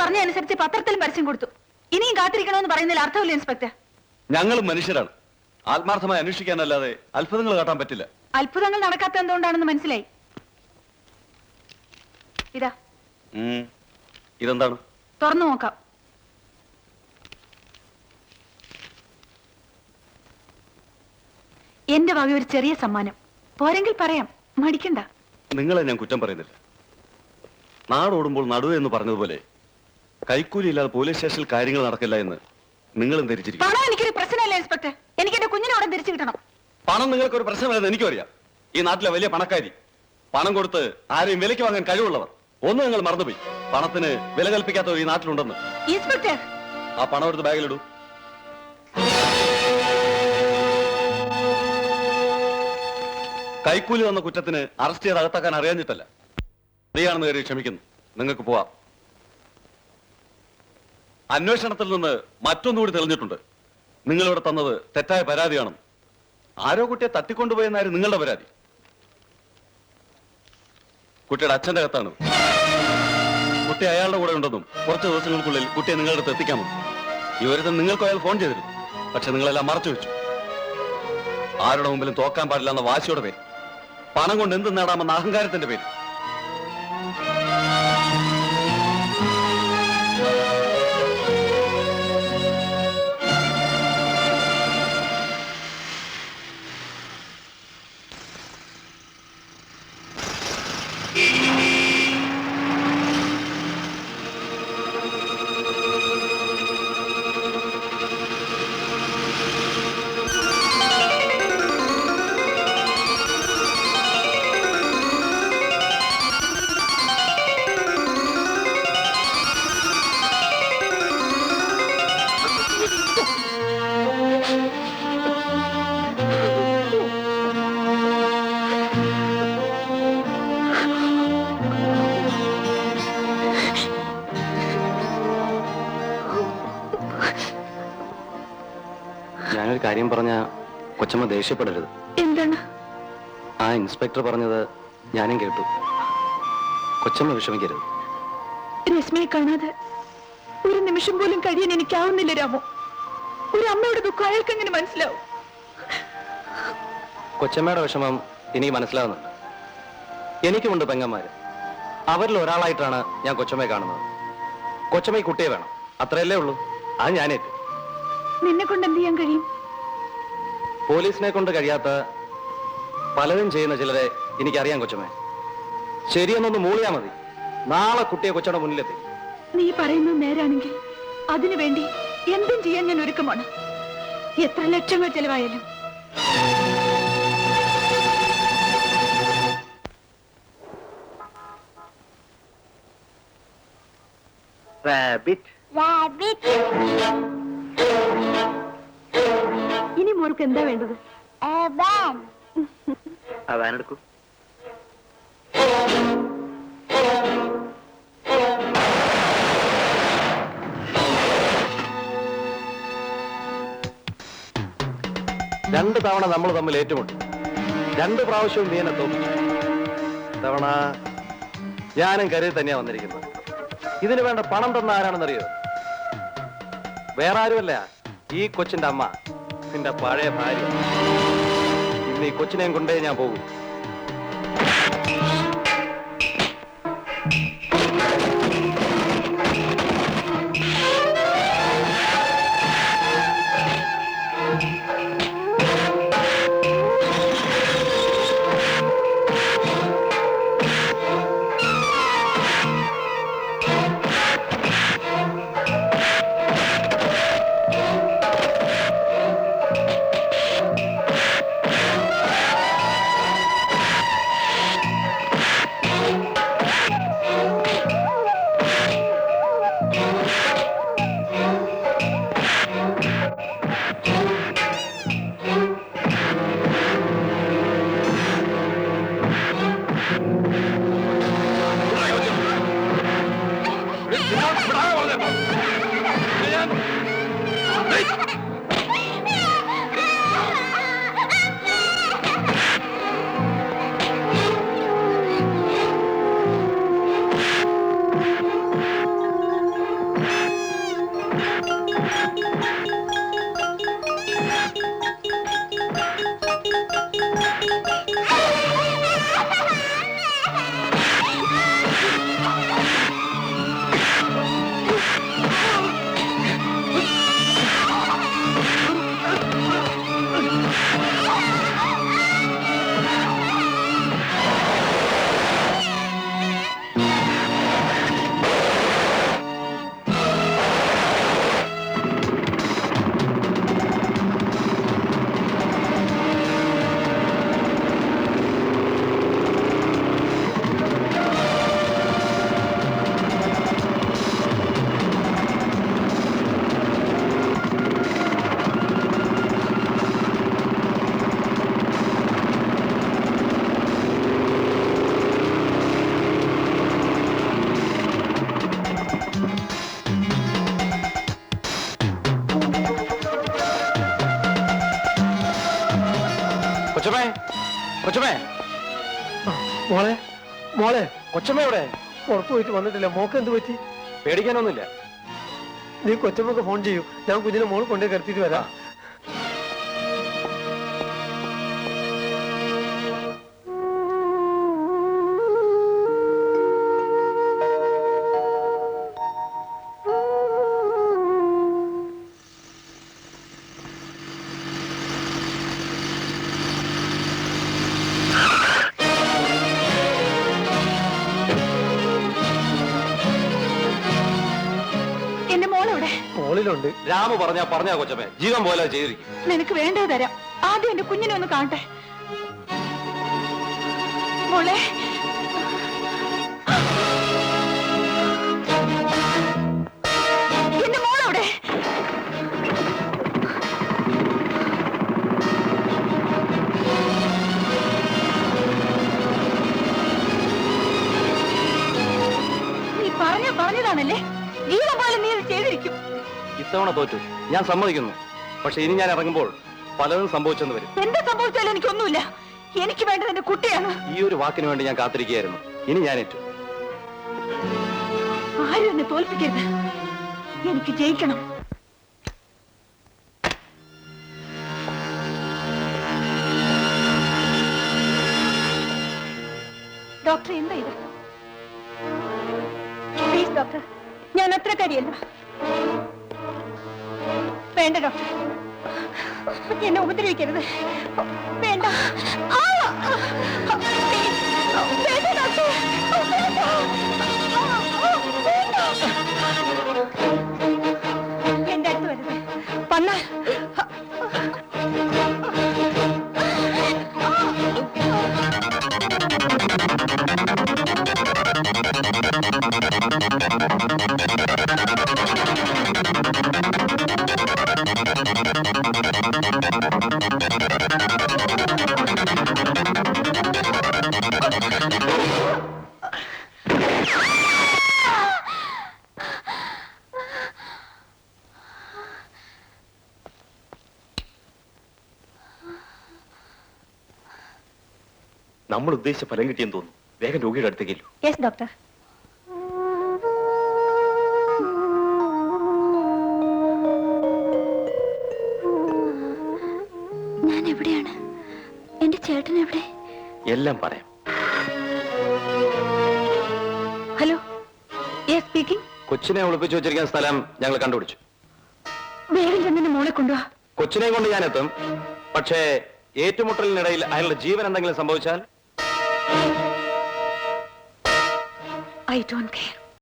പറഞ്ഞ അനുസരിച്ച് പത്രത്തിലും പരസ്യം കൊടുത്തു. ഇനിയും കാത്തിരിക്കണമെന്ന് പറയുന്നതിൽ അർത്ഥമില്ല ഇൻസ്പെക്ടർ. ഞങ്ങളും മനുഷ്യരാണ്. ആത്മാർത്ഥമായി അന്വേഷിക്കാനല്ലാതെ അത്ഭുതങ്ങൾ കാട്ടാൻ പറ്റില്ല. അത്ഭുതങ്ങൾ നടക്കാത്ത എന്തുകൊണ്ടാണെന്ന് മനസ്സിലായി. ഇതാ. ഇതെന്താണ്? തുറന്നു നോക്കാം. എന്റെ വക ഒരു ചെറിയ സമ്മാനം. പോരെങ്കിൽ പറയാം, മടിക്കണ്ട. നിങ്ങളെ ഞാൻ കുറ്റം പറയുന്നില്ല. നാടോടുമ്പോൾ നടുവ് എന്ന് പറഞ്ഞതുപോലെ കൈക്കൂലി ഇല്ലാതെ പോലീസ് സ്റ്റേഷനിൽ കാര്യങ്ങൾ നടക്കില്ല എന്ന് നിങ്ങളും ധരിച്ചിരിക്കും. പണം എനിക്കൊരു പ്രശ്നമല്ല ഇൻസ്പെക്ടർ. എനിക്ക് എന്റെ കുഞ്ഞിനെ ഉടൻ തിരിച്ചു കിട്ടണം. പണം നിങ്ങൾക്കൊരു പ്രശ്നമല്ലെന്ന് എനിക്കും അറിയാം. ഈ നാട്ടിലെ വലിയ പണക്കാരി, പണം കൊടുത്ത് ആരെയും വിലയ്ക്ക് വാങ്ങാൻ കഴിവുള്ളവർ. ഒന്ന് നിങ്ങൾ മറന്നുപോയി, പണത്തിന് വില കൽപ്പിക്കാത്തവർ ഈ നാട്ടിലുണ്ടെന്ന്. ഇൻസ്പെക്ടർ, ആ പണം എടുത്ത് ബാഗിലിടൂ. കൈക്കൂലി വന്ന കുറ്റത്തിന് അറസ്റ്റ് ചെയ്ത് അകത്താക്കാൻ അറിയാഞ്ഞിട്ടല്ല, ശരിയാണെന്ന് കയറി ക്ഷമിക്കുന്നു. നിങ്ങൾക്ക് പോവാം. അന്വേഷണത്തിൽ നിന്ന് മറ്റൊന്നുകൂടി തെളിഞ്ഞിട്ടുണ്ട്. നിങ്ങളിവിടെ തന്നത് തെറ്റായ പരാതിയാണ്. ആരോ കുട്ടിയെ തട്ടിക്കൊണ്ടുപോയെന്നായിരുന്നു നിങ്ങളുടെ പരാതി. കുട്ടിയുടെ അച്ഛന്റെ കത്താണ്. കുട്ടി അയാളുടെ കൂടെ ഉണ്ടെന്നും കുറച്ച് ദിവസങ്ങൾക്കുള്ളിൽ കുട്ടിയെ നിങ്ങളുടെ അടുത്ത് എത്തിക്കാമെന്നും ഈ ഒരുത്തൻ നിങ്ങൾക്ക് അയാൾ ഫോൺ ചെയ്തിരുന്നു. പക്ഷെ നിങ്ങളെല്ലാം മറച്ചു വെച്ചു. ആരുടെ മുമ്പിലും തോക്കാൻ പാടില്ല എന്ന വാശിയുടെ പേര്, പണം കൊണ്ട് എന്ത് നേടാമെന്ന അഹങ്കാരത്തിന്റെ പേര്. ഞാനൊരു കാര്യം പറഞ്ഞ കൊച്ചമ്മ ദേഷ്യപ്പെടരുത്. എന്താണ്? ആ ഇൻസ്പെക്ടർ പറഞ്ഞത് ഞാനും കേട്ടു. കൊച്ചമ്മ വിഷമിക്കരുത്. രശ്മിയെ കാണാതെ ഒരു നിമിഷം പോലും കഴിയാൻ എനിക്കാവുന്നില്ല രാമു. ഒരു അമ്മയുടെ ദുഃഖം അയാൾക്ക് എങ്ങനെ മനസ്സിലാവും? കൊച്ചമ്മയുടെ വിഷമം എനിക്ക് മനസ്സിലാവുന്നുണ്ട്. എനിക്കുമുണ്ട് പെങ്ങന്മാര്. അവരിൽ ഒരാളായിട്ടാണ് ഞാൻ കൊച്ചമ്മയെ കാണുന്നത്. കൊച്ചമ്മ ഈ കുട്ടിയെ വേണം, അത്രയല്ലേ ഉള്ളൂ. അത് ഞാനേറ്റു. നിന്നെ കൊണ്ട് എന്ത് ചെയ്യാൻ കഴിയും? പോലീസിനെ കൊണ്ട് കഴിയാത്ത പലതും ചെയ്യുന്ന ചിലരെ എനിക്കറിയാം കൊച്ചമ്മേ. ശരിയെന്നൊന്ന് മൂളിയാ മതി, നാളെ കുട്ടിയെ കൊച്ചയുടെ മുന്നിലെത്തി. നീ പറയുന്നത് നേരാണെങ്കിൽ അതിനു വേണ്ടി എന്തും ചെയ്യാൻ ഞാൻ ഒരുക്കമാണ്. എത്ര ലക്ഷങ്ങൾ ചെലവായാലും. ഇനി മോർക്ക് എന്താ വേണ്ടത്? എടുക്കൂ. രണ്ട് തവണ നമ്മൾ തമ്മിൽ ഏറ്റുമുട്ടി. രണ്ട് പ്രാവശ്യവും നീ എന്നെ തോപ്പിച്ചു. തവണ ഞാനും കരുതി തന്നെയാ വന്നിരിക്കുന്നത്. ഇതിന് വേണ്ട പണം തന്ന ആരാണെന്നറിയോ? വേറെ ആരുമല്ല, ഈ കൊച്ചിന്റെ അമ്മ, നിന്റെ പഴയ ഭാര്യ. ഇന്ന് ഈ കൊച്ചിനെയും കൊണ്ടേ ഞാൻ പോകും. കൊച്ചമ്മേ, കൊച്ചമ്മേ, മോളെ മോളെ കൊച്ചമ്മ എവിടെ? പുറത്തു പോയിട്ട് വന്നിട്ടില്ല. മോക്ക് എന്ത് പറ്റി? പേടിക്കാനൊന്നുമില്ല. നീ കൊച്ചമ്മക്ക് ഫോൺ ചെയ്യൂ. ഞാൻ കുഞ്ഞിനെ മോൾ കൊണ്ടേ കിടത്തിയിട്ട് വരാം. എന്റെ മോളെവിടെ? മോളിലുണ്ട്. രാമു പറഞ്ഞാ കൊച്ചമ്മേ, ജീവൻ പോലെ ചെയ്തിരിക്കും. നിനക്ക് വേണ്ടത് തരാം. ആദ്യം എന്റെ കുഞ്ഞിനെ ഒന്ന് കാണട്ടെ. മോളെ, എന്റെ മോളെവിടെ? നീ പറഞ്ഞതാണല്ലേ? ജീവൻ പോലെ നീ ഇത് ചെയ്തിരിക്കും. ഇത്തവണ തോറ്റു, ഞാൻ സമ്മതിക്കുന്നു. പക്ഷെ ഇനി ഞാൻ ഇറങ്ങുമ്പോൾ പലതും സംഭവിച്ചെന്ന് വരും. എന്താ സംഭവിച്ചാലും എനിക്കൊന്നുമില്ല. എനിക്ക് വേണ്ടത് എന്റെ കുട്ടിയാണ്. ഈ ഒരു വാക്കിന് വേണ്ടി ഞാൻ കാത്തിരിക്കുകയായിരുന്നു. ഇനി ഞാൻ ഏറ്റു. ആരും എന്നെ തോൽപ്പിക്കരുത്. എനിക്ക് ജയിക്കണം. ഡോക്ടർ, എന്താ ഇത്? പ്ലീസ് ഡോക്ടർ, ഞാൻ അത്ര കാര്യല്ല. വേണ്ട ഡോക്ടർ, എന്നെ ഉപദ്രവിക്കരുത്. വേണ്ട. ആ! പ്ലീസ്, വേണ്ട ഡോക്ടർ, വേണ്ട. വേണ്ട. എന്റെ അടുത്ത് വരുന്നത് വന്നാൽ നമ്മൾ ഉദ്ദേശിച്ച ഫലം കിട്ടിയെന്ന് തോന്നുന്നു. വേഗം രോഗിയുടെ അടുത്തേക്കല്ലോ. Yes doctor. ഞാൻ എവിടെയാണ്? എന്റെ ചേട്ടൻ എവിടെ? എല്ലാം പറയാം. Hello, yes speaking. കൊച്ചിനെ ഒളിപ്പിച്ചു വെച്ചിരിക്കുന്ന സ്ഥലം ഞങ്ങൾ കണ്ടുപിടിച്ചു. വേഗം ചെന്നെ മോളെ കൊണ്ടുവാ. കൊച്ചിനെ കൊണ്ട് ഞാൻ എത്തും. പക്ഷേ ഏറ്റുമുട്ടലിനിടയിൽ അയാളുടെ ജീവൻ എന്തെങ്കിലും സംഭവിച്ചാൽ I don't care.